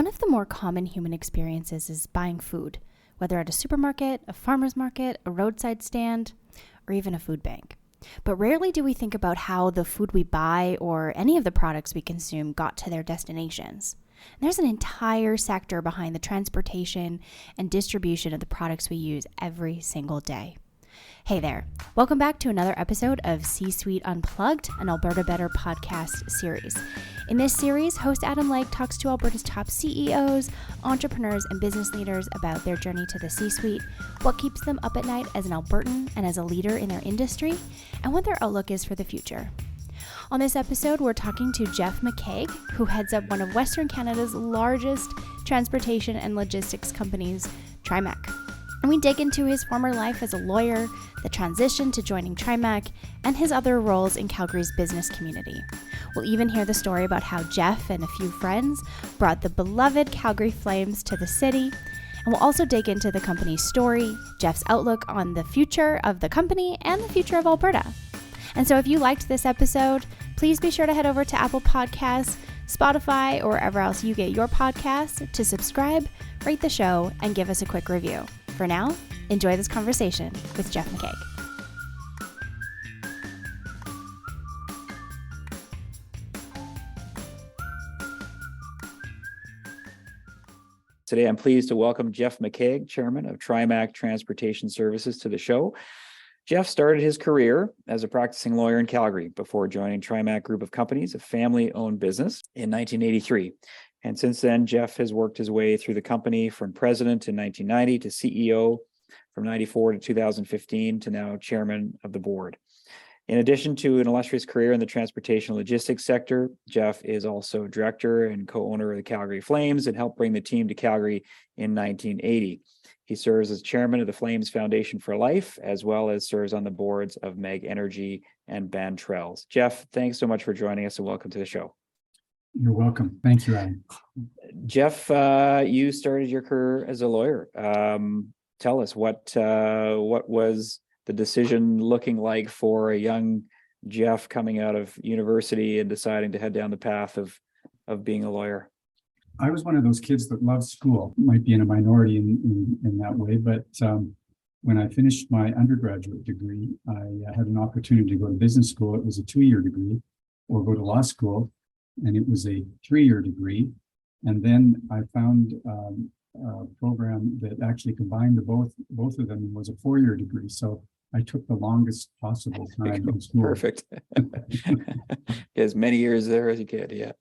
One of the more common human experiences is buying food, whether at a supermarket, a farmer's market, a roadside stand, or even a food bank. But rarely do we think about how the food we buy or any of the products we consume got to their destinations. And there's an entire sector behind the transportation and distribution of the products we use every single day. Hey there, welcome back to another episode of C-Suite Unplugged, an Alberta Better podcast series. In this series, host Adam Lake talks to Alberta's top CEOs, entrepreneurs, and business leaders about their journey to the C-suite, what keeps them up at night as an Albertan and as a leader in their industry, and what their outlook is for the future. On this episode, we're talking to Jeff McCaig, who heads up one of Western Canada's largest transportation and logistics companies, Trimac. And we dig into his former life as a lawyer, the transition to joining Trimac, and his other roles in Calgary's business community. We'll even hear the story about how Jeff and a few friends brought the beloved Calgary Flames to the city. And we'll also dig into the company's story, Jeff's outlook on the future of the company, and the future of Alberta. And so if you liked this episode, please be sure to head over to Apple Podcasts, Spotify, or wherever else you get your podcasts to subscribe, rate the show, and give us a quick review. For now, enjoy this conversation with Jeff McCaig. Today, I'm pleased to welcome Jeff McCaig, Chairman of Trimac Transportation Services, to the show. Jeff started his career as a practicing lawyer in Calgary before joining Trimac Group of Companies, a family-owned business, in 1983. And since then, Jeff has worked his way through the company from president in 1990 to CEO from 94 to 2015 to now chairman of the board. In addition to an illustrious career in the transportation logistics sector, Jeff is also director and co-owner of the Calgary Flames and helped bring the team to Calgary in 1980. He serves as chairman of the Flames Foundation for Life, as well as serves on the boards of Meg Energy and Bantrells. Jeff, thanks so much for joining us and welcome to the show. You're welcome. Thank you, Adam. Jeff, you started your career as a lawyer. Tell us what was the decision looking like for a young Jeff coming out of university and deciding to head down the path of being a lawyer? I was one of those kids that loved school. Might be in a minority in that way, but when I finished my undergraduate degree, I had an opportunity to go to business school. It was a 2-year degree, or go to law school, and it was a 3-year degree. And then I found a program that actually combined both of them and was a 4-year degree. So I took the longest possible time in school. Perfect. As many years there as you could. Yeah.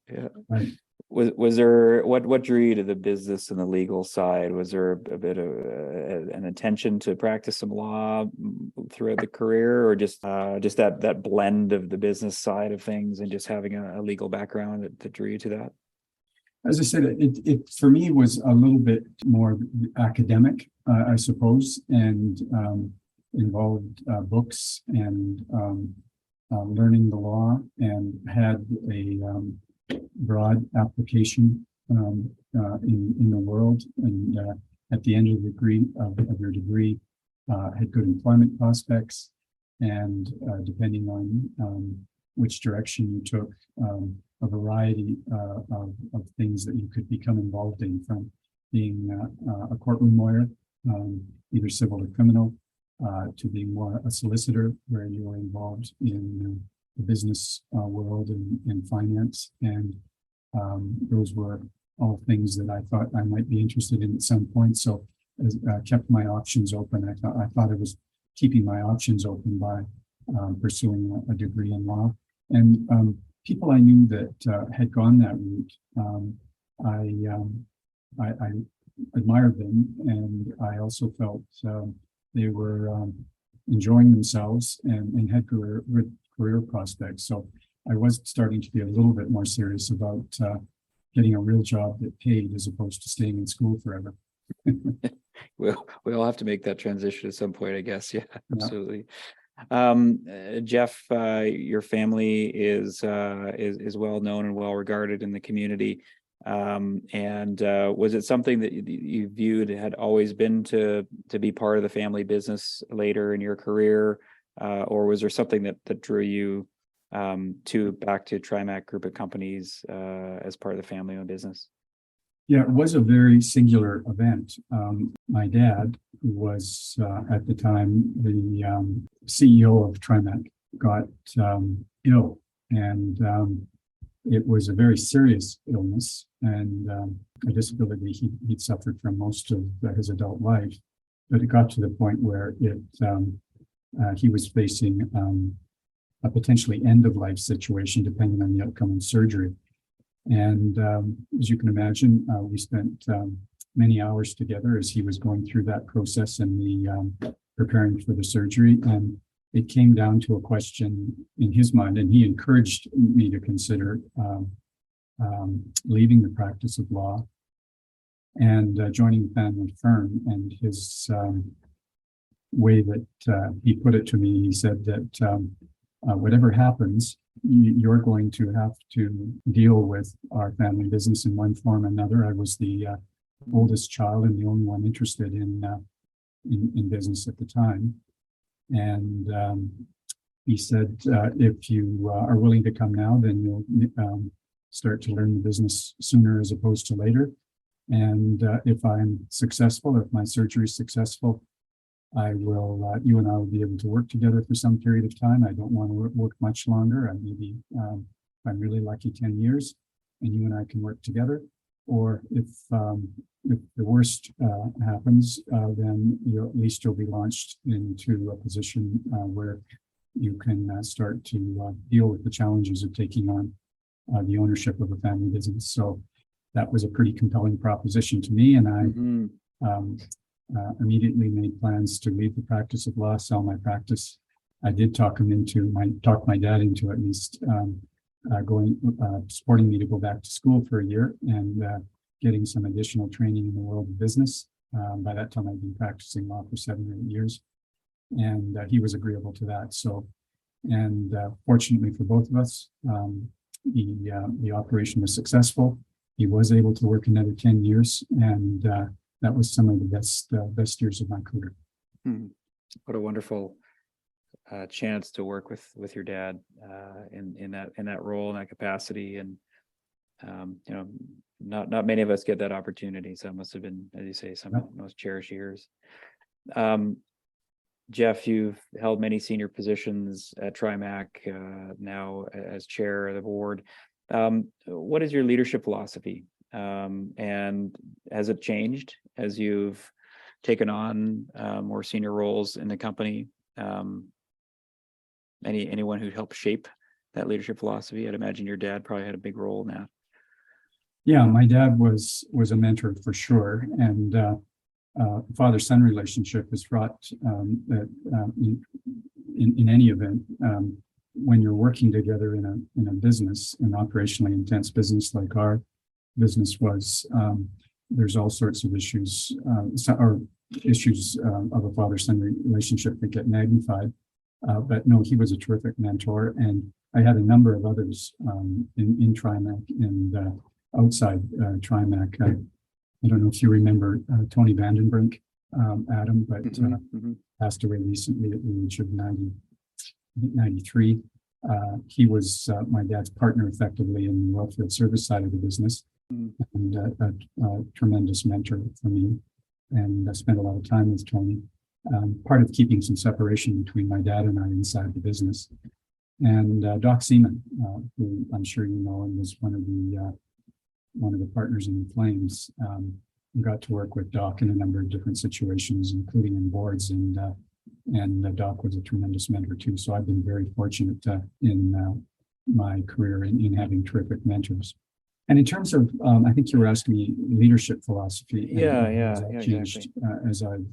Right. Was there what drew you to the business and the legal side? Was there a bit of an intention to practice some law throughout the career, or just that blend of the business side of things and just having a legal background that drew you to that? As I said, it for me was a little bit more academic, I suppose, and involved books and learning the law, and had a broad application in the world. And at the end of your degree, had good employment prospects, and depending on which direction you took, a variety of things that you could become involved in, from being a courtroom lawyer, either civil or criminal, to being more a solicitor, where you were involved in the business world and finance. And those were all things that I thought I might be interested in at some point. So kept my options open. I thought it was keeping my options open by pursuing a degree in law. And people I knew that had gone that route, I admired them, and I also felt they were enjoying themselves and had good career prospects. So I was starting to be a little bit more serious about getting a real job that paid, as opposed to staying in school forever. We'll have to make that transition at some point, I guess. Yeah, absolutely. Jeff, your family is well known and well regarded in the community. And was it something that you viewed had always been to be part of the family business later in your career, or was there something that drew you back to Trimac Group of Companies as part of the family-owned business? Yeah, it was a very singular event. My dad, who was at the time the CEO of Trimac, got ill, and it was a very serious illness and a disability he'd suffered from most of his adult life. But it got to the point where he was facing a potentially end of life situation, depending on the outcome of surgery. And as you can imagine, we spent many hours together as he was going through that process and the preparing for the surgery. And it came down to a question in his mind, and he encouraged me to consider leaving the practice of law and joining the family firm. And his way that he put it to me, he said that whatever happens, you're going to have to deal with our family business in one form or another. I was the oldest child and the only one interested in business at the time. And he said, if you are willing to come now, then you'll start to learn the business sooner as opposed to later. And if I'm successful, if my surgery is successful, I will, you and I will be able to work together for some period of time. I don't want to work much longer. Maybe if I'm really lucky, 10 years, and you and I can work together. Or if the worst happens, then at least you'll be launched into a position where you can start to deal with the challenges of taking on the ownership of a family business. So that was a pretty compelling proposition to me, and I immediately made plans to leave the practice of law, sell my practice. I did talk my dad into at least supporting me to go back to school for a year and getting some additional training in the world of business. By that time, I'd been practicing law for 7 or 8 years, and he was agreeable to that. So, and fortunately for both of us, the operation was successful. He was able to work another 10 years, and that was some of the best years of my career. What a wonderful chance to work with your dad in that role, in that capacity, and not many of us get that opportunity. So it must have been, as you say, some of the most cherished years. Jeff, you've held many senior positions at Trimac, now as chair of the board. What is your leadership philosophy? And has it changed as you've taken on more senior roles in the company? Anyone who helped shape that leadership philosophy? I'd imagine your dad probably had a big role in that. Yeah, my dad was a mentor for sure, and father-son relationship is fraught in any event. When you're working together in a business, an operationally intense business like our business was, there's all sorts of issues of a father-son relationship that get magnified. But no, he was a terrific mentor, and I had a number of others in Trimac and outside Trimac. I don't know if you remember Tony Vandenbrink, Adam, but passed away recently at the age of 93. He was my dad's partner effectively in the welfare service side of the business, and a tremendous mentor for me. And I spent a lot of time with Tony, part of keeping some separation between my dad and I inside the business. And Doc Seaman, who I'm sure you know, and was one of the partners in the Flames. Got to work with Doc in a number of different situations, including in boards, and Doc was a tremendous mentor too. So I've been very fortunate in my career in having terrific mentors. And in terms of, I think you were asking me leadership philosophy. Changed exactly. As I've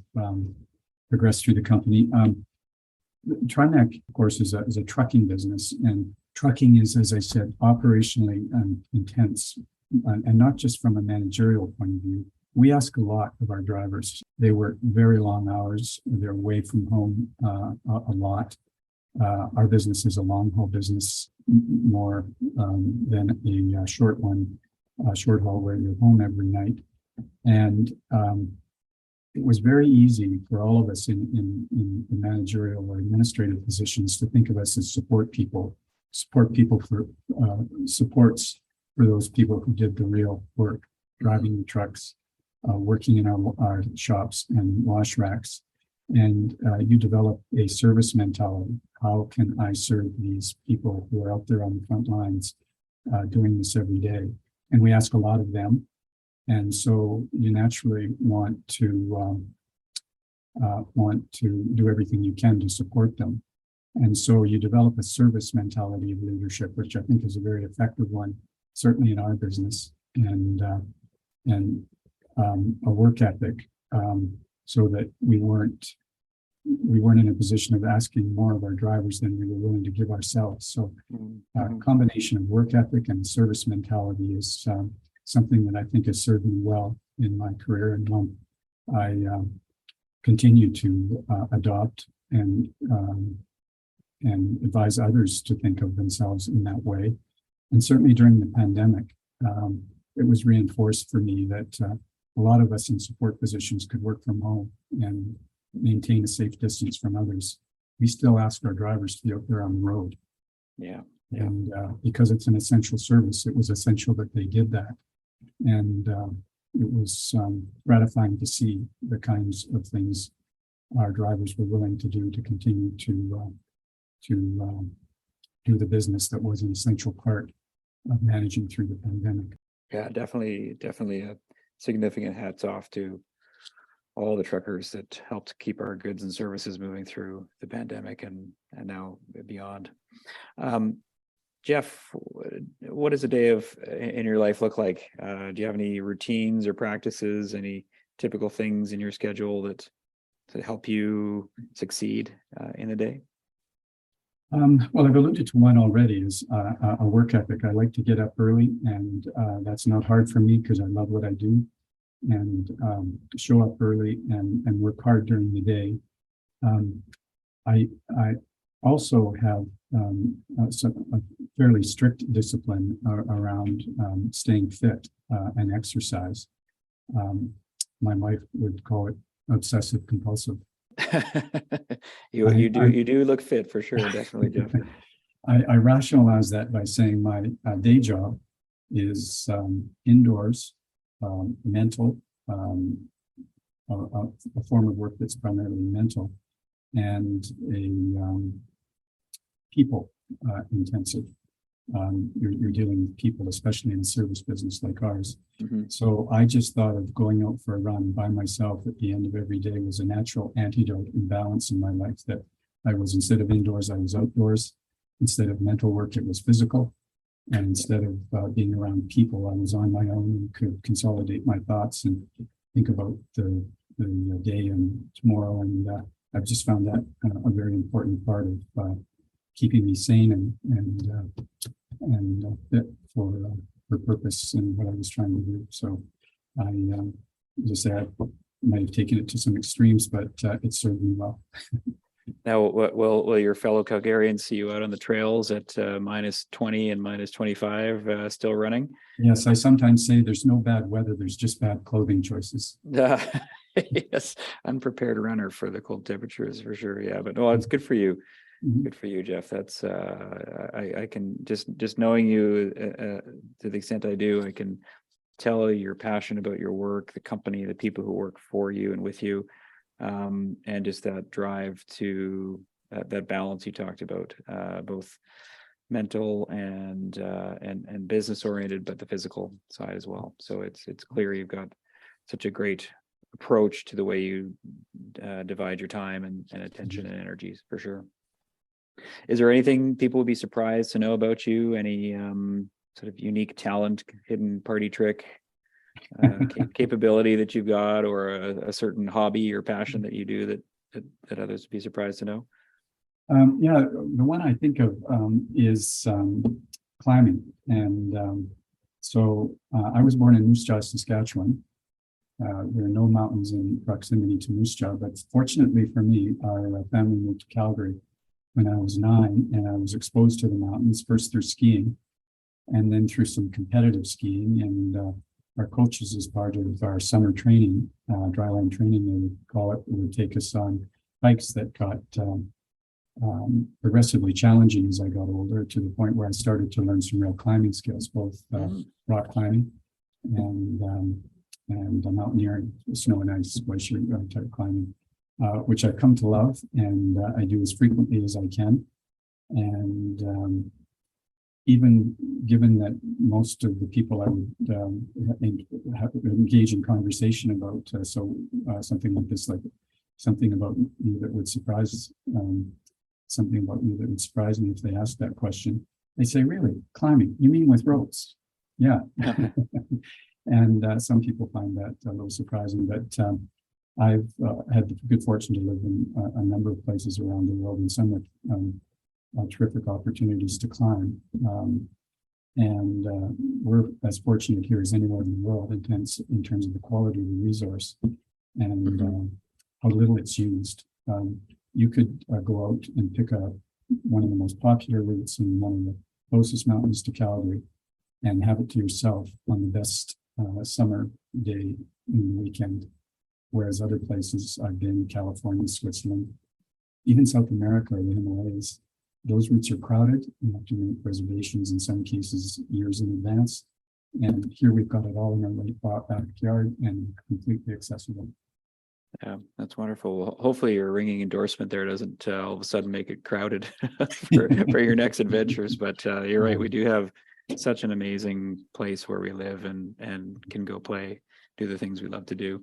progressed through the company. Trimac, of course, is a trucking business, and trucking is, as I said, operationally intense, and not just from a managerial point of view. We ask a lot of our drivers. They work very long hours. They're away from home a lot. Our business is a long haul business more than a short haul where you're home every night. And it was very easy for all of us in managerial or administrative positions to think of us as support people for supports for those people who did the real work. driving the trucks, working in our shops and wash racks. And you develop a service mentality. How can I serve these people who are out there on the front lines doing this every day? And we ask a lot of them. And so you naturally want to do everything you can to support them. And so you develop a service mentality of leadership, which I think is a very effective one, certainly in our business, and a work ethic, so that we weren't in a position of asking more of our drivers than we were willing to give ourselves. So a combination of work ethic and service mentality is something that I think has served me well in my career, and I continue to adopt and advise others to think of themselves in that way. And certainly during the pandemic, it was reinforced for me that a lot of us in support positions could work from home and maintain a safe distance from others. We still ask our drivers to be out there on the road. Yeah. And because it's an essential service, it was essential that they did that. And it was gratifying to see the kinds of things our drivers were willing to do to continue to do the business that was an essential part of managing through the pandemic. Yeah, definitely a significant hats off to all the truckers that helped keep our goods and services moving through the pandemic and now beyond. Jeff, what does a day in your life look like? Do you have any routines or practices, any typical things in your schedule that help you succeed in a day? Well, I've alluded to one already, is a work ethic. I like to get up early, and that's not hard for me because I love what I do, and show up early and work hard during the day. I also have a fairly strict discipline around staying fit and exercise. My wife would call it obsessive compulsive. You do look fit for sure, definitely, Jeff. I rationalize that by saying my day job is indoors, mental, a form of work that's primarily mental, and a people intensive. You're dealing with people, especially in a service business like ours. Mm-hmm. So I just thought of going out for a run by myself at the end of every day was a natural antidote and balance in my life, that I was, instead of indoors, I was outdoors. Instead of mental work, it was physical. And instead of being around people, I was on my own and could consolidate my thoughts and think about the day and tomorrow. And I've just found that a very important part of keeping me sane and fit for purpose and what I was trying to do. So I just say I might have taken it to some extremes, but it served me well. Now, will your fellow Calgarians see you out on the trails at -20 and -25 still running? Yes, I sometimes say there's no bad weather, there's just bad clothing choices. Yes, unprepared runner for the cold temperatures for sure. Yeah, but no, it's good for you. Mm-hmm. Good for you, Jeff. That's I can just knowing you to the extent I do, I can tell you're passionate about your work, the company, the people who work for you and with you, and just that drive to that balance you talked about, both mental and business oriented, but the physical side as well. So it's clear you've got such a great approach to the way you divide your time and attention and energies, for sure. Is there anything people would be surprised to know about you? Any sort of unique talent, hidden party trick, capability that you've got, or a certain hobby or passion that you do that others would be surprised to know? Yeah, the one I think of is climbing. And so I was born in Moose Jaw, Saskatchewan. There are no mountains in proximity to Moose Jaw, but fortunately for me, our family moved to Calgary when I was 9, and I was exposed to the mountains, first through skiing and then through some competitive skiing. And our coaches, as part of our summer training, dryland training, they would call it, would take us on hikes that got progressively challenging as I got older, to the point where I started to learn some real climbing skills, both rock climbing and mountaineering, snow and ice, glacier type climbing, which I've come to love, and I do as frequently as I can. And even given that most of the people I would engage in conversation about, something like this, like something about you that would surprise, something about you that would surprise me if they asked that question. They say, really, climbing? You mean with ropes? Yeah. And some people find that a little surprising, but I've had the good fortune to live in a number of places around the world, and some with terrific opportunities to climb. And we're as fortunate here as anywhere in the world in terms of the quality of the resource and how little it's used. You could go out and pick up one of the most popular routes in one of the closest mountains to Calgary and have it to yourself on the best summer day in the weekend. Whereas other places, I've been California, Switzerland, even South America or the Himalayas, those routes are crowded. You have to make reservations in some cases years in advance. And here we've got it all in our backyard and completely accessible. Yeah, that's wonderful. Well, hopefully your ringing endorsement there doesn't all of a sudden make it crowded for your next adventures. But you're right, we do have such an amazing place where we live and can go do the things we love to do.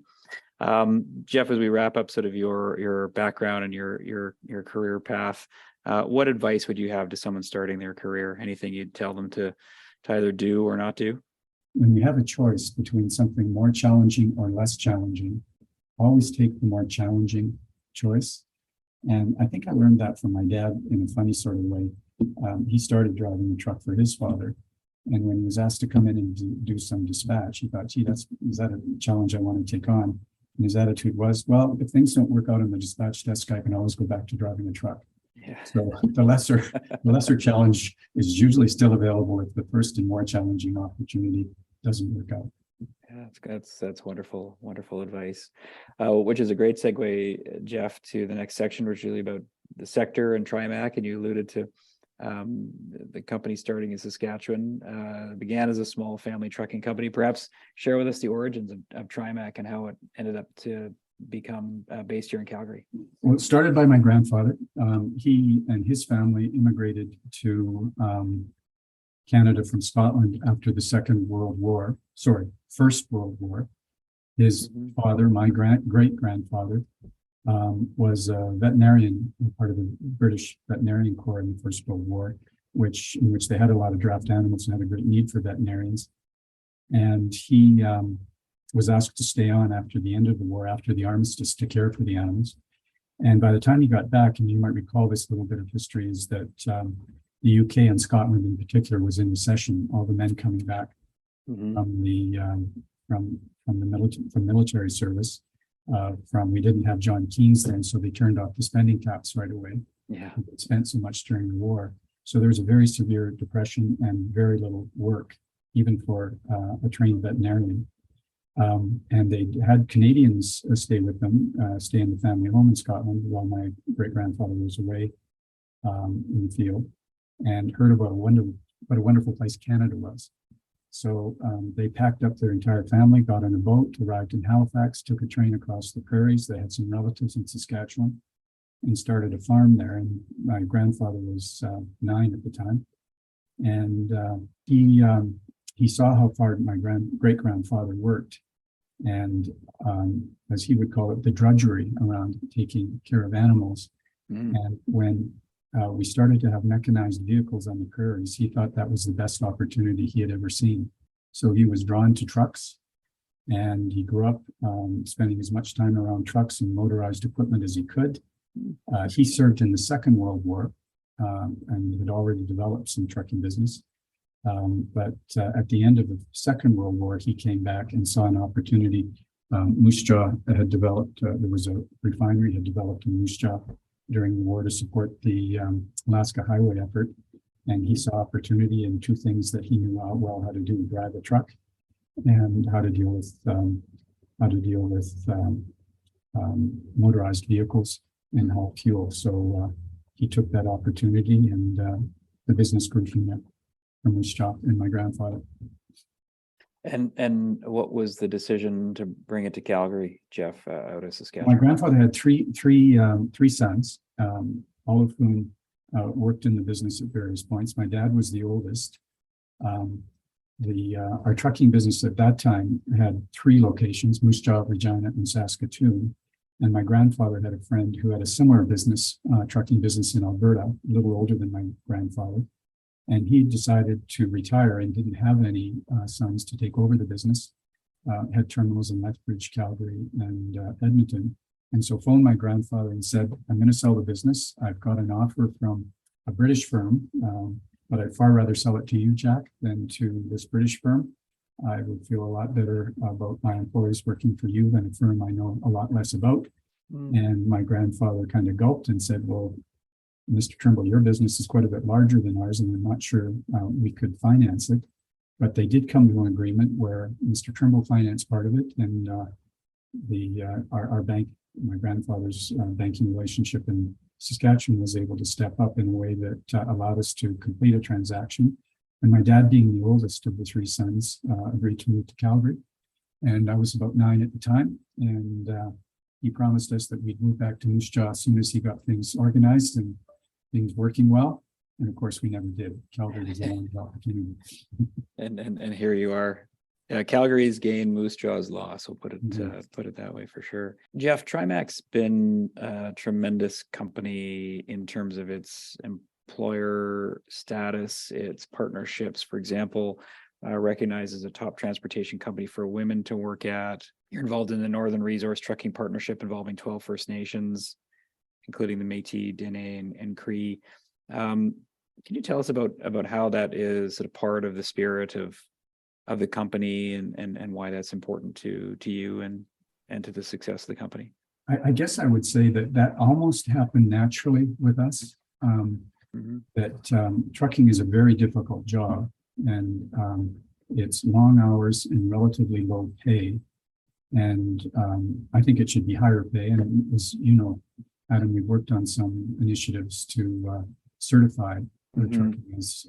Jeff, as we wrap up sort of your background and your career path, what advice would you have to someone starting their career? Anything you'd tell them to either do or not do? When you have a choice between something more challenging or less challenging, always take the more challenging choice. And I think I learned that from my dad in a funny sort of way. He started driving a truck for his father. And when he was asked to come in and do some dispatch, he thought, gee, is that a challenge I want to take on? And his attitude was, well, if things don't work out on the dispatch desk, I can always go back to driving a truck. Yeah. So the lesser challenge is usually still available if the first and more challenging opportunity doesn't work out. Yeah, that's wonderful advice, which is a great segue, Jeff, to the next section, which is really about the sector and Trimac. And you alluded to the company starting in Saskatchewan, began as a small family trucking company. Perhaps share with us the origins of Trimac and how it ended up to become based here in Calgary. Well, it started by my grandfather. He and his family immigrated to Canada from Scotland after the First World War. His father, my great-grandfather, was a veterinarian, part of the British Veterinarian Corps in the First World War, in which they had a lot of draft animals and had a great need for veterinarians. And he was asked to stay on after the end of the war, after the armistice, to care for the animals. And by the time he got back, and you might recall this little bit of history, is that the UK and Scotland in particular was in recession. All the men coming back from military service. We didn't have John Keynes then, so they turned off the spending caps right away. Yeah, they spent so much during the war. So there was a very severe depression and very little work, even for a trained veterinarian. And they had Canadians stay with them, stay in the family home in Scotland while my great-grandfather was away in the field, and heard about what a wonderful place Canada was. So they packed up their entire family, got on a boat, arrived in Halifax, took a train across the prairies. They had some relatives in Saskatchewan and started a farm there. And my grandfather was 9 at the time. And he saw how hard my great-grandfather worked. And as he would call it, the drudgery around taking care of animals. And when we started to have mechanized vehicles on the prairies, he thought that was the best opportunity he had ever seen. So he was drawn to trucks, and he grew up spending as much time around trucks and motorized equipment as he could. He served in the Second World War and had already developed some trucking business. But at the end of the Second World War, he came back and saw an opportunity. Moose Jaw had developed, there was a refinery had developed in Moose Jaw during the war to support the Alaska Highway effort. And he saw opportunity in two things that he knew well how to do: drive a truck and how to deal with motorized vehicles and haul fuel. So he took that opportunity, and the business grew from there, from his shop and my grandfather. And what was the decision to bring it to Calgary, Jeff, out of My Saskatchewan? grandfather had three sons, all of whom worked in the business at various points. My dad was the oldest. Our trucking business at that time had three locations: Moose Jaw, Regina, and Saskatoon. And my grandfather had a friend who had a similar business, trucking business in Alberta, a little older than my grandfather. And he decided to retire and didn't have any sons to take over the business. Had terminals in Lethbridge, Calgary, and Edmonton. And so phoned my grandfather and said, I'm going to sell the business. I've got an offer from a British firm, but I'd far rather sell it to you, Jack, than to this British firm. I would feel a lot better about my employees working for you than a firm I know a lot less about. And my grandfather kind of gulped and said, well, Mr. Trimble, your business is quite a bit larger than ours, and I'm not sure we could finance it. But they did come to an agreement where Mr. Trimble financed part of it, and our bank, my grandfather's banking relationship in Saskatchewan, was able to step up in a way that allowed us to complete a transaction. And my dad, being the oldest of the three sons, agreed to move to Calgary. And I was about 9 at the time, and he promised us that we'd move back to Moose Jaw as soon as he got things organized and things working well. And of course, we never did. Calgary was a long opportunity. And here you are. Calgary's gain, Moose Jaw's loss. We'll put it that way for sure. Jeff, Trimac's been a tremendous company in terms of its employer status, its partnerships. For example, recognized as a top transportation company for women to work at. You're involved in the Northern Resource Trucking Partnership involving 12 First Nations, including the Métis, Dene, and Cree. Can you tell us about how that is sort of part of the spirit of the company and why that's important to you and to the success of the company? I guess I would say that almost happened naturally with us. That trucking is a very difficult job, and it's long hours and relatively low pay. And I think it should be higher pay. And as you know, Adam, we've worked on some initiatives to certify trucking as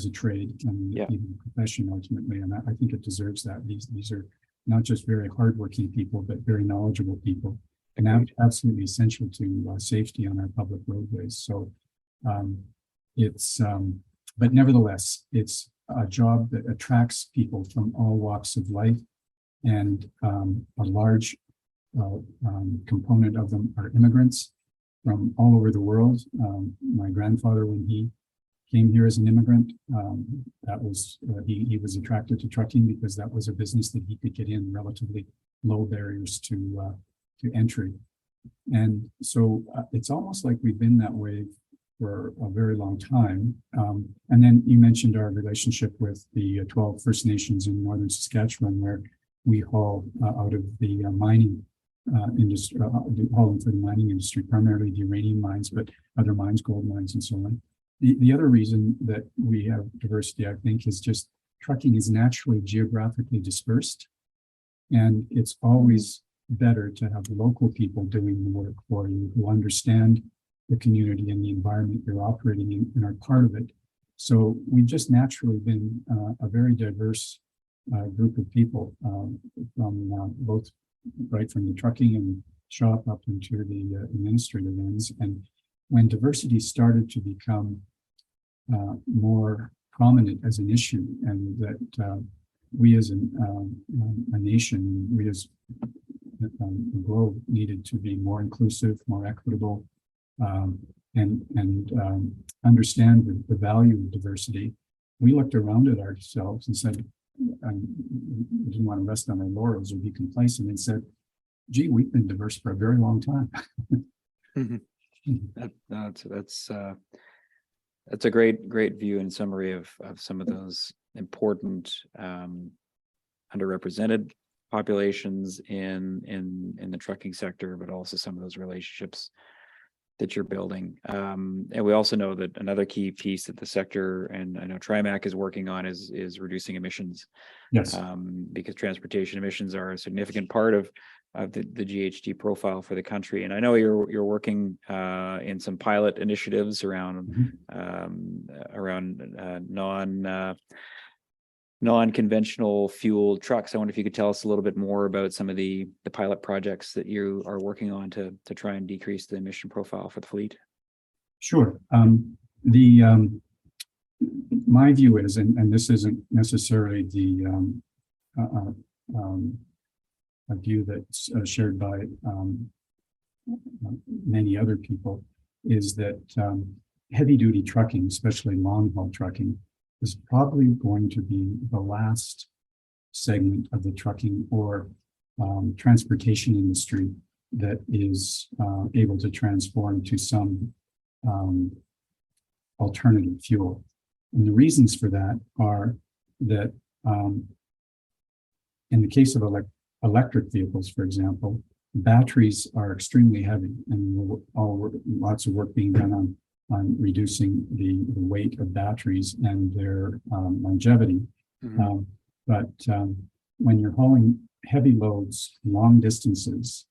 a trade and even a profession ultimately. And I think it deserves that. These are not just very hardworking people, but very knowledgeable people, and absolutely essential to safety on our public roadways. So but nevertheless, it's a job that attracts people from all walks of life, and a large component of them are immigrants from all over the world. My grandfather, when he came here as an immigrant, that was he was attracted to trucking because that was a business that he could get in, relatively low barriers to entry. And so it's almost like we've been that way for a very long time. And then you mentioned our relationship with the 12 First Nations in northern Saskatchewan, where we haul out of the mining industry, hauling for the mining industry, primarily the uranium mines, but other mines, gold mines, and so on. The other reason that we have diversity, I think, is just trucking is naturally geographically dispersed, and it's always better to have local people doing the work for you who understand the community and the environment you're operating in and are part of it. So we've just naturally been a very diverse group of people, from both right from the trucking and shop up into the administrative ends. And when diversity started to become more prominent as an issue, and that we as a nation, we as the globe needed to be more inclusive, more equitable, and understand the value of diversity, we looked around at ourselves and said, we didn't want to rest on our laurels or be complacent, and said, gee, we've been diverse for a very long time. That's a great view and summary of some of those important underrepresented populations in the trucking sector, but also some of those relationships that you're building. And we also know that another key piece that the sector, and I know Trimac is working on, is reducing emissions. Yes. Because transportation emissions are a significant part of the GHG profile for the country. And I know you're working in some pilot initiatives around non-conventional fuel trucks. I wonder if you could tell us a little bit more about some of the pilot projects that you are working on to try and decrease the emission profile for the fleet. Sure. The my view is, and this isn't necessarily a view that's shared by many other people, is that heavy-duty trucking, especially long-haul trucking, is probably going to be the last segment of the trucking or transportation industry that is able to transform to some alternative fuel. And the reasons for that are that in the case of electric vehicles, for example, batteries are extremely heavy, and lots of work being done on reducing the weight of batteries and their longevity. Mm-hmm. But when you're hauling heavy loads, long distances,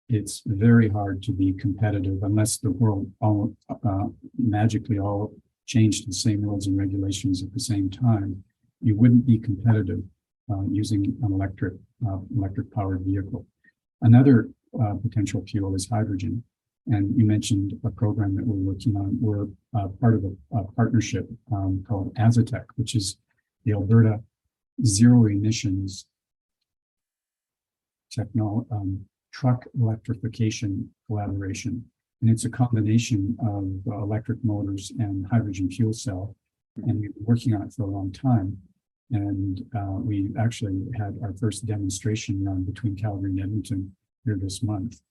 it's very hard to be competitive unless the world magically all changed the same rules and regulations at the same time. You wouldn't be competitive using an electric powered vehicle. Another potential fuel is hydrogen. And you mentioned a program that we're working on. We're part of a partnership called Azatec, which is the Alberta Zero Emissions Truck Electrification Collaboration. And it's a combination of electric motors and hydrogen fuel cell. And we've been working on it for a long time. And we actually had our first demonstration run between Calgary and Edmonton here this month.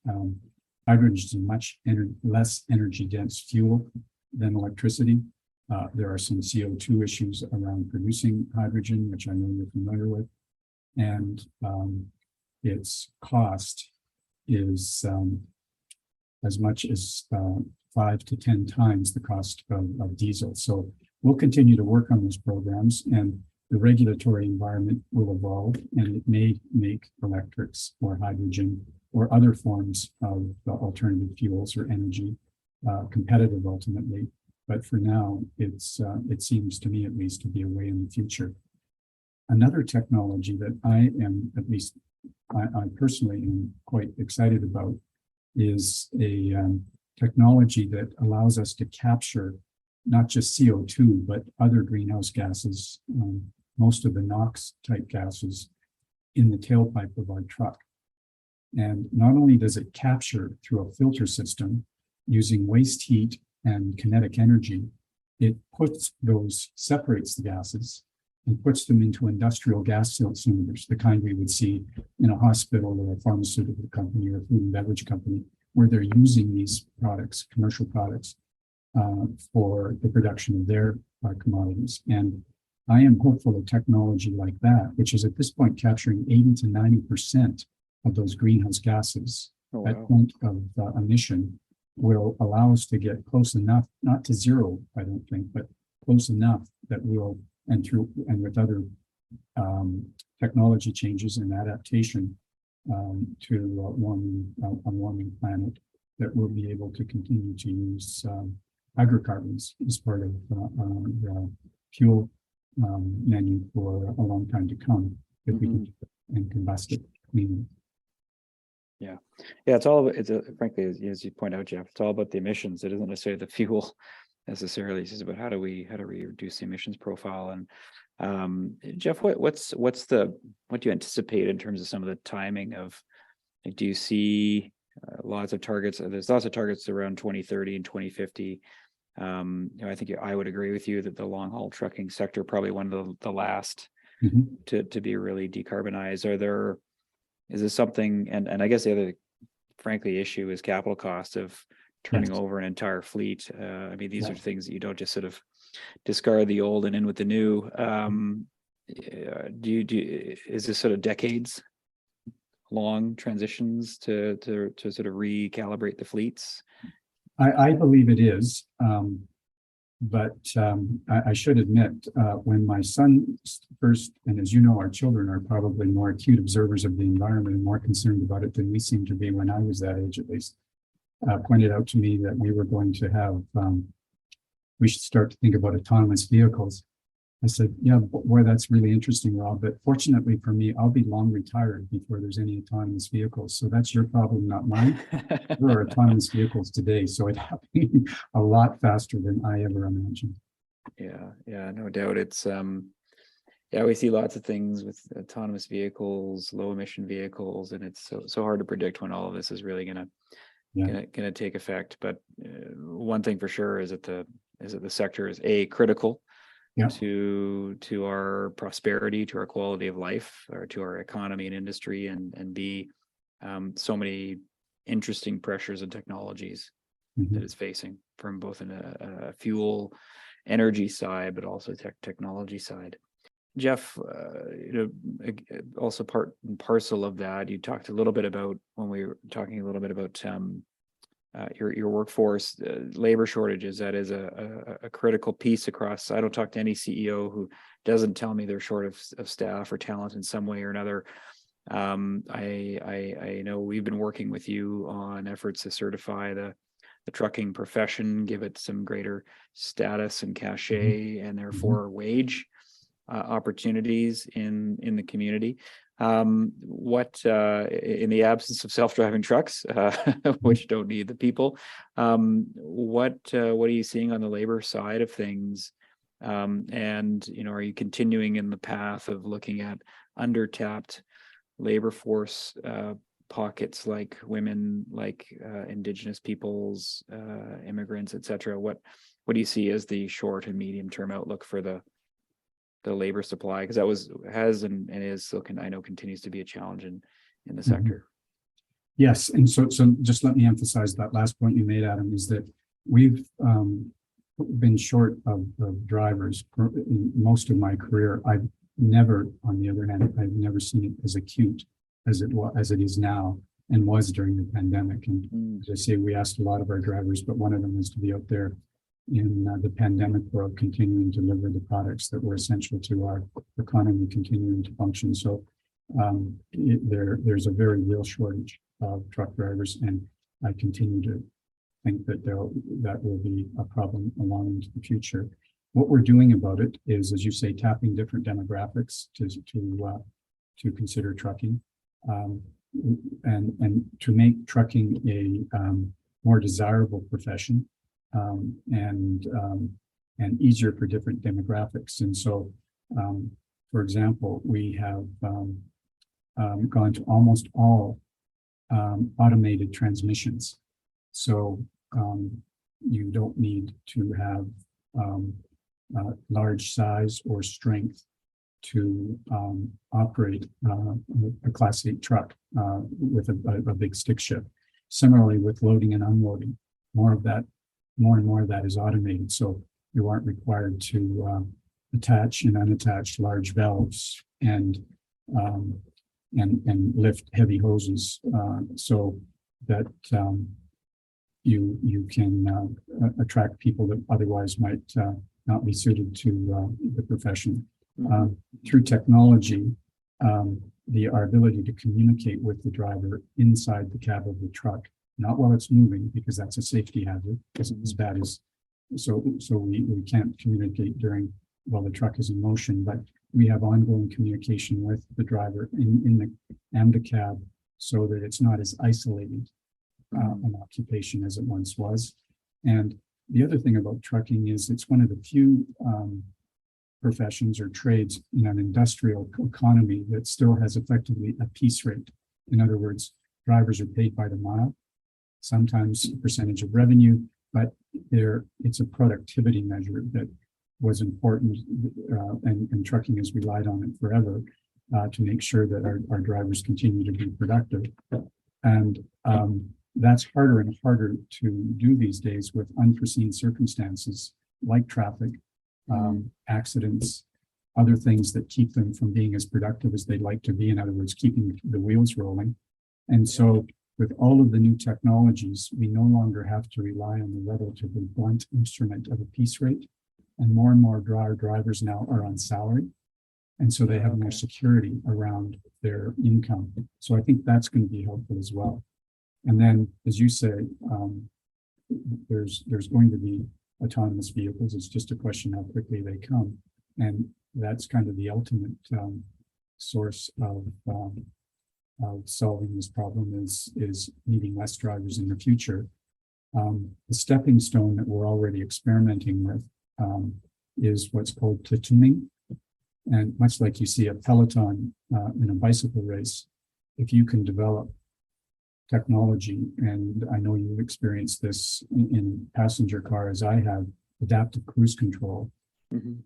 Hydrogen is a much less energy dense fuel than electricity. There are some CO2 issues around producing hydrogen, which I know you're familiar with. And its cost is as much as 5 to 10 times the cost of diesel. So we'll continue to work on those programs, and the regulatory environment will evolve, and it may make electrics or hydrogen or other forms of alternative fuels or energy competitive ultimately. But for now, it seems to me at least to be a way in the future. Another technology that I am, at least I personally am quite excited about, is a technology that allows us to capture not just CO2, but other greenhouse gases, most of the NOx type gases in the tailpipe of our truck. And not only does it capture through a filter system using waste heat and kinetic energy, it separates the gases and puts them into industrial gas cylinders, the kind we would see in a hospital or a pharmaceutical company or a food and beverage company, where they're using these products, commercial products, for the production of their commodities. And I am hopeful of technology like that, which is at this point capturing 80 to 90% of those greenhouse gases. Oh, wow. At point of emission, will allow us to get close enough, not to zero, I don't think, but close enough that we'll, and with other technology changes and adaptation to a warming planet, that we'll be able to continue to use hydrocarbons as part of the fuel menu for a long time to come, if we can and combust it cleanly. Yeah, frankly, as you point out, Jeff, it's all about the emissions. It isn't necessarily the fuel necessarily. It's just about how do we reduce the emissions profile. And Jeff, what do you anticipate in terms of some of the timing of? Like, do you see lots of targets? There's lots of targets around 2030 and 2050. I think I would agree with you that the long haul trucking sector probably one of the last to be really decarbonized. Is this something, and I guess the other, frankly, issue is capital cost of turning over an entire fleet. I mean, these are things that you don't just sort of discard the old and in with the new. Is this sort of decades long transitions to sort of recalibrate the fleets? I believe it is. But I should admit, when my son first, and as you know, our children are probably more acute observers of the environment and more concerned about it than we seem to be when I was that age, at least, pointed out to me that we were going to have, we should start to think about autonomous vehicles. I said, yeah, boy, that's really interesting, Rob. But fortunately for me, I'll be long retired before there's any autonomous vehicles. So that's your problem, not mine. There are autonomous vehicles today, so it happened a lot faster than I ever imagined. Yeah, no doubt. It's yeah, we see lots of things with autonomous vehicles, low emission vehicles, and it's so hard to predict when all of this is really gonna take effect. But one thing for sure is that the sector is critical to our prosperity, to our quality of life, or to our economy and industry, and B, so many interesting pressures and technologies that it's facing from both a fuel energy side, but also technology side. Jeff, also part and parcel of that, you talked a little bit about when we were talking a little bit about your workforce, labor shortages. That is a critical piece across. I don't talk to any CEO who doesn't tell me they're short of staff or talent in some way or another. I know we've been working with you on efforts to certify the trucking profession, give it some greater status and cachet, and therefore wage opportunities in the community. What in the absence of self-driving trucks, which don't need the people, what are you seeing on the labor side of things? And are you continuing in the path of looking at undertapped labor force pockets, like women, like Indigenous peoples, immigrants, etc.? What do you see as the short and medium term outlook for the labor supply? Because that has and is still I know continues to be a challenge in the sector. Yes, and so just let me emphasize that last point you made, Adam, is that we've been short of drivers for most of my career. I've never, on the other hand, I've never seen it as acute as it is now and was during the pandemic. And as I say, we asked a lot of our drivers, but one of them was to be out there in the pandemic world, continuing to deliver the products that were essential to our economy continuing to function. So there's a very real shortage of truck drivers, and I continue to think that that will be a problem along into the future. What we're doing about it is, as you say, tapping different demographics to consider trucking, and to make trucking a more desirable profession, and easier for different demographics. And so, for example, we have gone to almost all automated transmissions. So you don't need to have large size or strength to operate a Class 8 truck with a big stick shift. Similarly, with loading and unloading, more and more of that is automated. So you aren't required to attach and unattach large valves and lift heavy hoses, so that you can attract people that otherwise might not be suited to the profession. Through technology, our ability to communicate with the driver inside the cab of the truck, not while it's moving, because that's a safety hazard, isn't as bad as, so we can't communicate while the truck is in motion, but we have ongoing communication with the driver in the cab, so that it's not as isolated an occupation as it once was. And the other thing about trucking is it's one of the few professions or trades in an industrial economy that still has effectively a piece rate. In other words, drivers are paid by the mile, sometimes a percentage of revenue, but it's a productivity measure that was important, and trucking has relied on it forever to make sure that our drivers continue to be productive. And that's harder and harder to do these days with unforeseen circumstances like traffic, accidents, other things that keep them from being as productive as they'd like to be. In other words, keeping the wheels rolling. And so with all of the new technologies, we no longer have to rely on the relatively blunt instrument of a piece rate. And more drivers now are on salary. And so they have more security around their income. So I think that's going to be helpful as well. And then, as you say, there's going to be autonomous vehicles. It's just a question how quickly they come. And that's kind of the ultimate source of solving this problem is needing less drivers in the future. The stepping stone that we're already experimenting with is what's called platooning. And much like you see a peloton in a bicycle race, if you can develop technology, and I know you've experienced this in passenger car as I have, adaptive cruise control and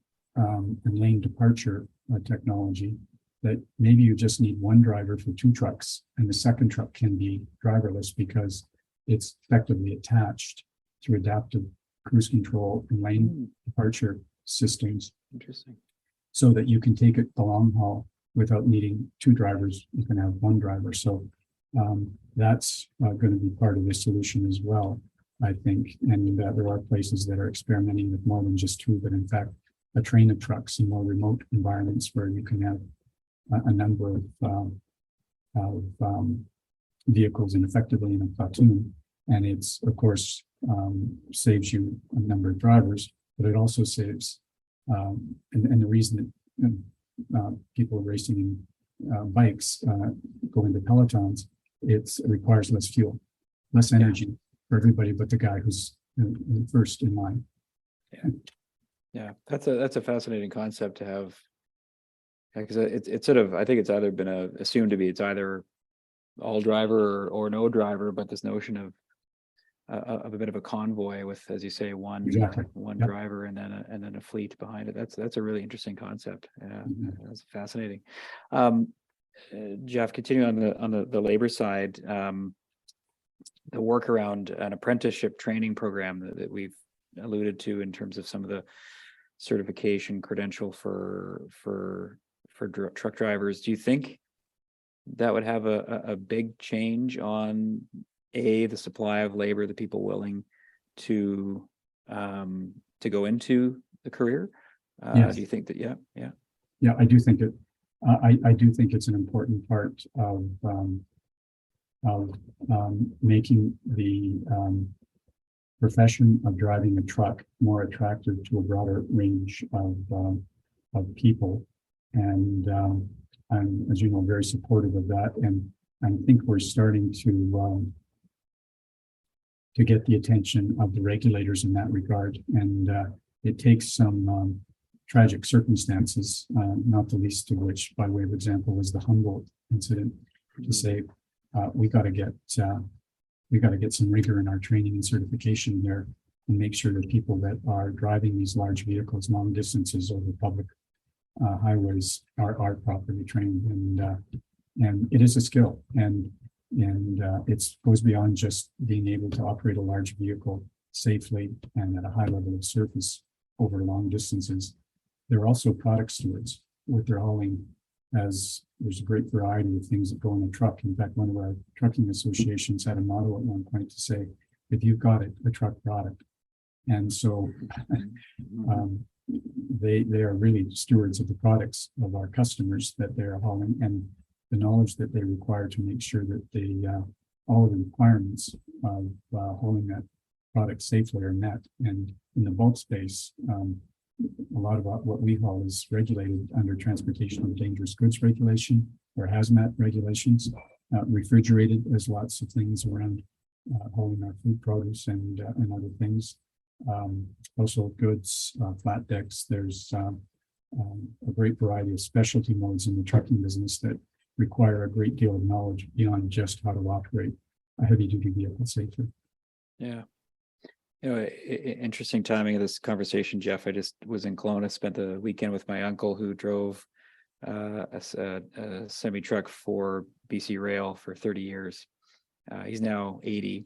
lane departure technology, that maybe you just need one driver for two trucks, and the second truck can be driverless because it's effectively attached through adaptive cruise control and lane departure systems. Interesting. So that you can take it the long haul without needing two drivers. You can have one driver. So that's going to be part of the solution as well, I think. And there are places that are experimenting with more than just two, but in fact, a train of trucks in more remote environments where you can have a number of vehicles and effectively in a platoon. And it's, of course, saves you a number of drivers, but it also saves, and the reason that people are racing in bikes go into pelotons, it requires less fuel, less energy for everybody but the guy who's first in line. Yeah, that's a fascinating concept to have, because it's sort of, I think it's either been assumed to be it's either all driver or no driver, but this notion of a bit of a convoy with, as you say, one driver and then a fleet behind it. That's a really interesting concept. Yeah, that's fascinating. Jeff, continuing on the labor side, the work around an apprenticeship training program that we've alluded to in terms of some of the certification credential for truck drivers. Do you think that would have a big change on the supply of labor, the people willing to go into the career? Yes. Do you think that? Yeah, I do think it. I do think it's an important part of making the profession of driving a truck more attractive to a broader range of people. And I'm, as you know, very supportive of that. And I think we're starting to get the attention of the regulators in that regard. And it takes some tragic circumstances, not the least of which, by way of example, was the Humboldt incident, to say we got to get some rigor in our training and certification there, and make sure that people that are driving these large vehicles long distances over public highways are properly trained. And it is a skill, and it goes beyond just being able to operate a large vehicle safely and at a high level of service over long distances. They're also product stewards. What they're hauling, as there's a great variety of things that go in a truck. In fact, one of our trucking associations had a motto at one point to say, if you've got it, a truck product. And so they are really stewards of the products of our customers that they're hauling, and the knowledge that they require to make sure that they all of the requirements of hauling that product safely are met. And in the bulk space, a lot of what we haul is regulated under transportation of dangerous goods regulation or hazmat regulations. Refrigerated, there's lots of things around hauling our food produce and other things. Also goods, flat decks. There's a great variety of specialty modes in the trucking business that require a great deal of knowledge beyond just how to operate a heavy duty vehicle safely. Yeah. Interesting timing of this conversation, Jeff. I just was in Kelowna, spent the weekend with my uncle who drove a semi truck for BC Rail for 30 years. He's now 80.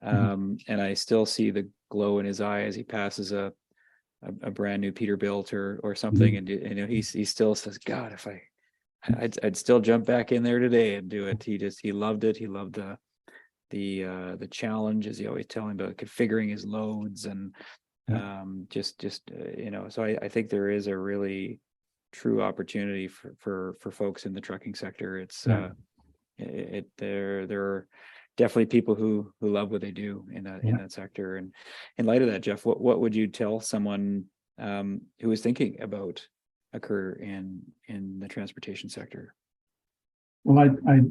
And I still see the glow in his eye as he passes a brand new Peterbilt or something. And he still says, God, if I'd still jump back in there today and do it. He loved it. He loved the challenge, as he always telling about configuring his loads and so I think there is a really true opportunity for folks in the trucking sector. It's there are definitely people who love what they do in that sector. And in light of that, Jeff, what would you tell someone who is thinking about occur in the transportation sector? Well, I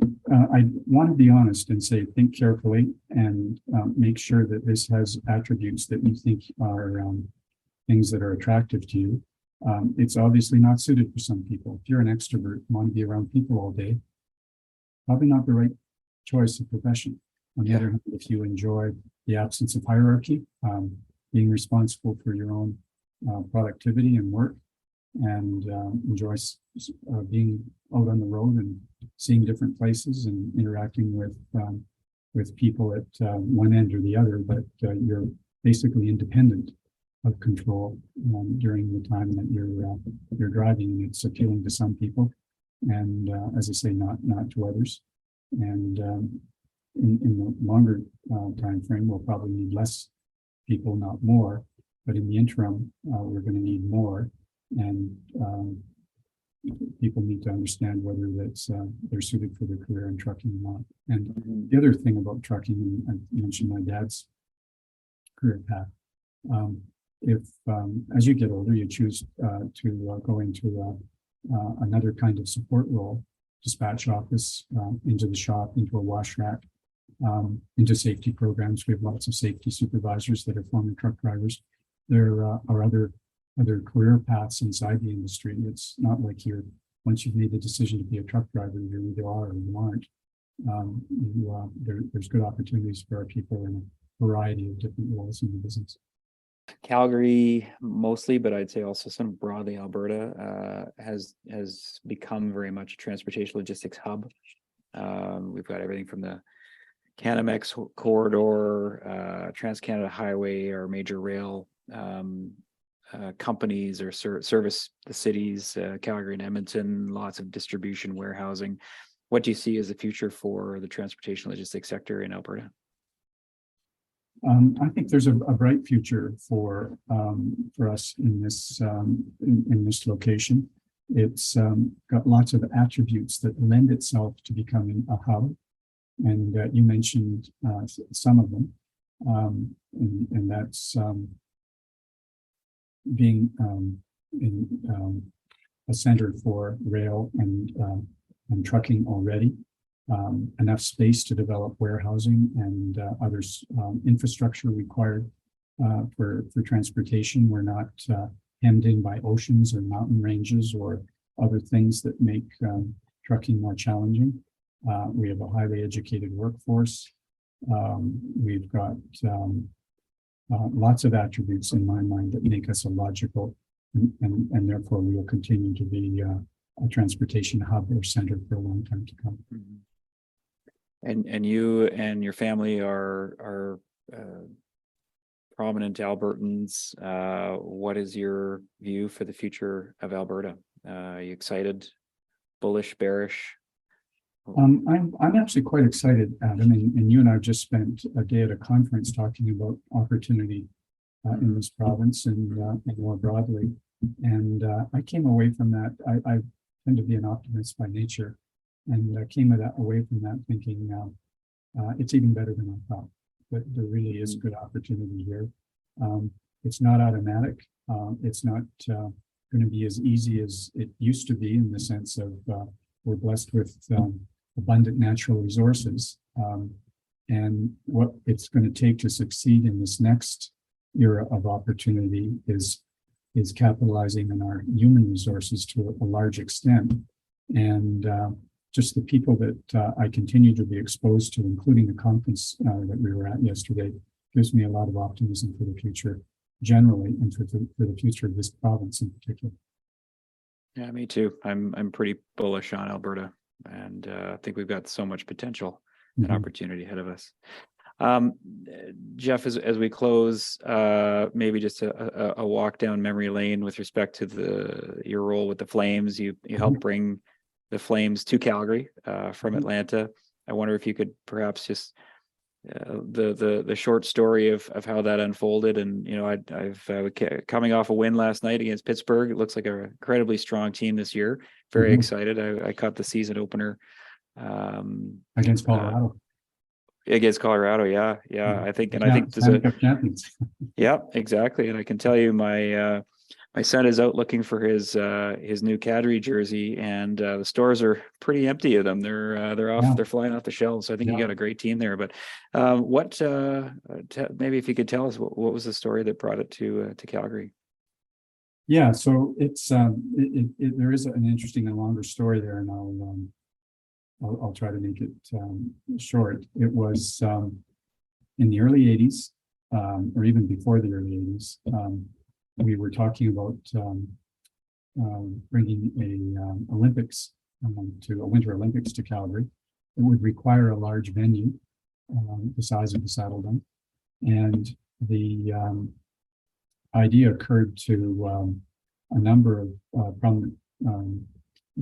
want to be honest and say, think carefully and make sure that this has attributes that you think are things that are attractive to you. It's obviously not suited for some people. If you're an extrovert, want to be around people all day, probably not the right choice of profession. On the other hand, if you enjoy the absence of hierarchy, being responsible for your own productivity and work, and enjoy being out on the road and seeing different places and interacting with people at one end or the other, but you're basically independent of control during the time that you're driving, and it's appealing to some people, and as I say, not to others. And in the longer time frame, we'll probably need less people, not more. But in the interim, we're going to need more, and people need to understand whether that's they're suited for their career in trucking or not. And the other thing about trucking, and I mentioned my dad's career path. If as you get older, you choose to go into another kind of support role, dispatch office, into the shop, into a wash rack, into safety programs. We have lots of safety supervisors that are former truck drivers. There are other career paths inside the industry. It's not like once you've made the decision to be a truck driver, you either are or you aren't. There's good opportunities for our people in a variety of different roles in the business. Calgary mostly, but I'd say also some broadly Alberta has become very much a transportation logistics hub. We've got everything from the Canamex corridor, Trans-Canada Highway, our major rail companies or service the cities, Calgary and Edmonton, lots of distribution, warehousing. What do you see as the future for the transportation logistics sector in Alberta? I think there's a bright future for us in this in this location. It's got lots of attributes that lend itself to becoming a hub, and you mentioned some of them, and that's being in a center for rail and trucking already. Enough space to develop warehousing and other infrastructure required for transportation. We're not hemmed in by oceans or mountain ranges or other things that make trucking more challenging. We have a highly educated workforce. We've got lots of attributes in my mind that make us a logical, and therefore we will continue to be a transportation hub or center for a long time to come. Mm-hmm. And you and your family are prominent Albertans. What is your view for the future of Alberta? Are you excited, bullish, bearish? I'm actually quite excited, Adam, and you and I have just spent a day at a conference talking about opportunity in this province and more broadly. And I came away from that. I tend to be an optimist by nature. And I came away from that thinking it's even better than I thought. But there really is good opportunity here. It's not automatic. It's not going to be as easy as it used to be, in the sense of we're blessed with abundant natural resources. And what it's going to take to succeed in this next era of opportunity is capitalizing on our human resources to a large extent. And just the people that I continue to be exposed to, including the conference that we were at yesterday, gives me a lot of optimism for the future generally, and for the future of this province in particular. Yeah, me too. I'm pretty bullish on Alberta, and I think we've got so much potential and opportunity ahead of us. Jeff, as we close, maybe just a walk down memory lane with respect to your role with the Flames. You helped bring the Flames to Calgary from Atlanta. I wonder if you could perhaps just the short story of how that unfolded. And I've coming off a win last night against Pittsburgh. It looks like an incredibly strong team this year. Very excited. I caught the season opener against Colorado. Against Colorado, yeah. I think there's a champions. Yeah, exactly. And I can tell you my my son is out looking for his new Cadre jersey, and the stores are pretty empty of them. They're off. Yeah. They're flying off the shelves. So I think you Yeah. got a great team there. But maybe if you could tell us what was the story that brought it to Calgary? Yeah, so it's there is an interesting and longer story there, and I'll try to make it short. It was in the early '80s, or even before the early '80s. We were talking about bringing a Olympics to a Winter Olympics to Calgary. It would require a large venue, the size of the Saddle Dome, and the idea occurred to a number of prominent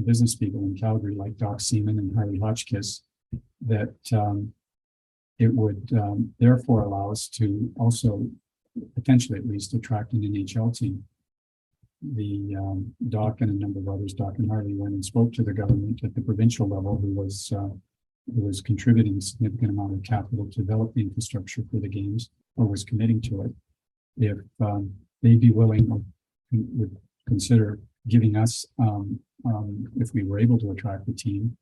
business people in Calgary, like Doc Seaman and Harley Hotchkiss, that it would therefore allow us to also, potentially at least, attract an NHL team. The Doc and a number of others, Doc and Harley, went and spoke to the government at the provincial level, who was contributing a significant amount of capital to develop the infrastructure for the games, or was committing to it. If they'd be willing, or would consider giving us, if we were able to attract the team,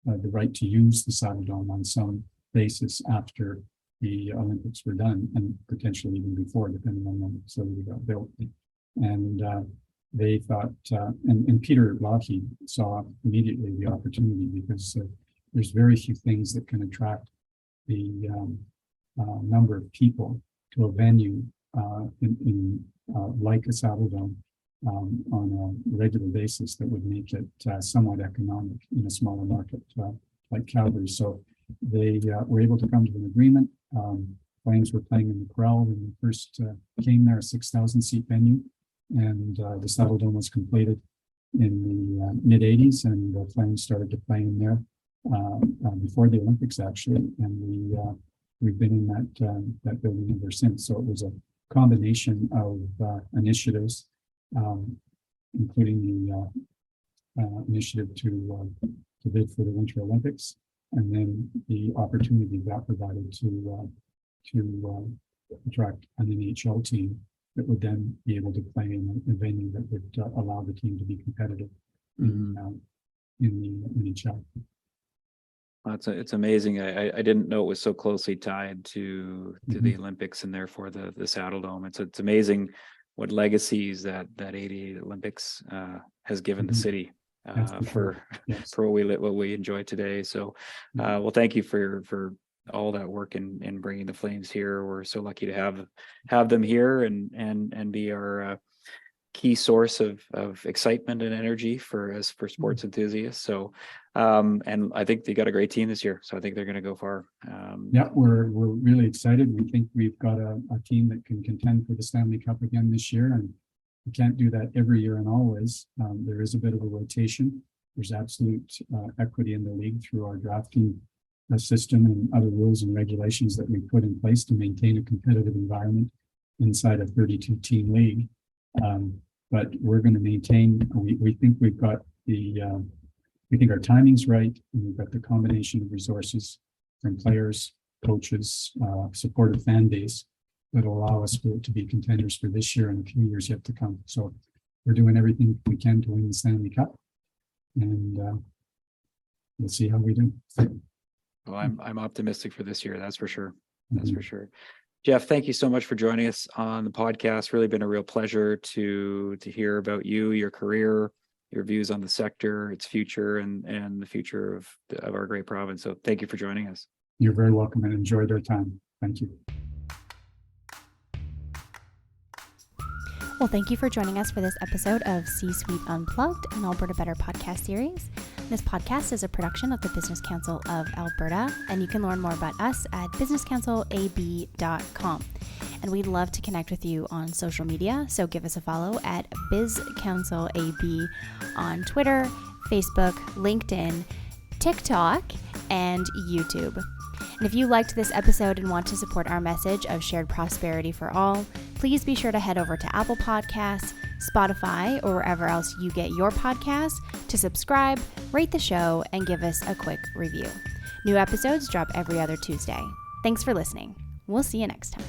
the right to use the Saddle Dome on some basis after the Olympics were done, and potentially even before, depending on when the facility got built. And they thought, and Peter Lougheed saw immediately the opportunity, because there's very few things that can attract the number of people to a venue like a Saddle Dome on a regular basis that would make it somewhat economic in a smaller market like Calgary. So they were able to come to an agreement. Flames were playing in the Corral when we first came there, a 6,000 seat venue, and the Saddle Dome was completed in the mid '80s, and the Flames started to play in there before the Olympics, actually, and we've been in that building ever since. So it was a combination of initiatives, including the initiative to bid for the Winter Olympics, and then the opportunity that provided to attract an NHL team that would then be able to play in a venue that would allow the team to be competitive in the NHL. It's amazing. I didn't know it was so closely tied to the Olympics, and therefore the Saddle Dome. It's amazing what legacies that '88 Olympics has given the city for what we enjoy today. So, well, thank you for all that work in bringing the Flames here. We're so lucky to have them here and be our key source of excitement and energy for sports enthusiasts. So, and I think they got a great team this year, so I think they're going to go far. We're really excited. We think we've got a team that can contend for the Stanley Cup again this year, and we can't do that every year and always. There is a bit of a rotation. There's absolute equity in the league through our drafting system and other rules and regulations that we put in place to maintain a competitive environment inside a 32 team league. But we're going to maintain, we think we've got we think our timing's right, and we've got the combination of resources from players, coaches, supportive fan base that will allow us to be contenders for this year and a few years yet to come. So we're doing everything we can to win the Stanley Cup, and we'll see how we do. Well, I'm optimistic for this year. That's for sure. That's for sure. Jeff, thank you so much for joining us on the podcast. Really been a real pleasure to hear about you, your career, your views on the sector, its future, and the future of our great province. So thank you for joining us. You're very welcome, and enjoyed our time. Thank you. Well, thank you for joining us for this episode of C-Suite Unplugged, an Alberta Better podcast series. This podcast is a production of the Business Council of Alberta, and you can learn more about us at businesscouncilab.com. And we'd love to connect with you on social media, so give us a follow at BizCouncilAB on Twitter, Facebook, LinkedIn, TikTok, and YouTube. And if you liked this episode and want to support our message of shared prosperity for all, please be sure to head over to Apple Podcasts, Spotify, or wherever else you get your podcasts to subscribe, rate the show, and give us a quick review. New episodes drop every other Tuesday. Thanks for listening. We'll see you next time.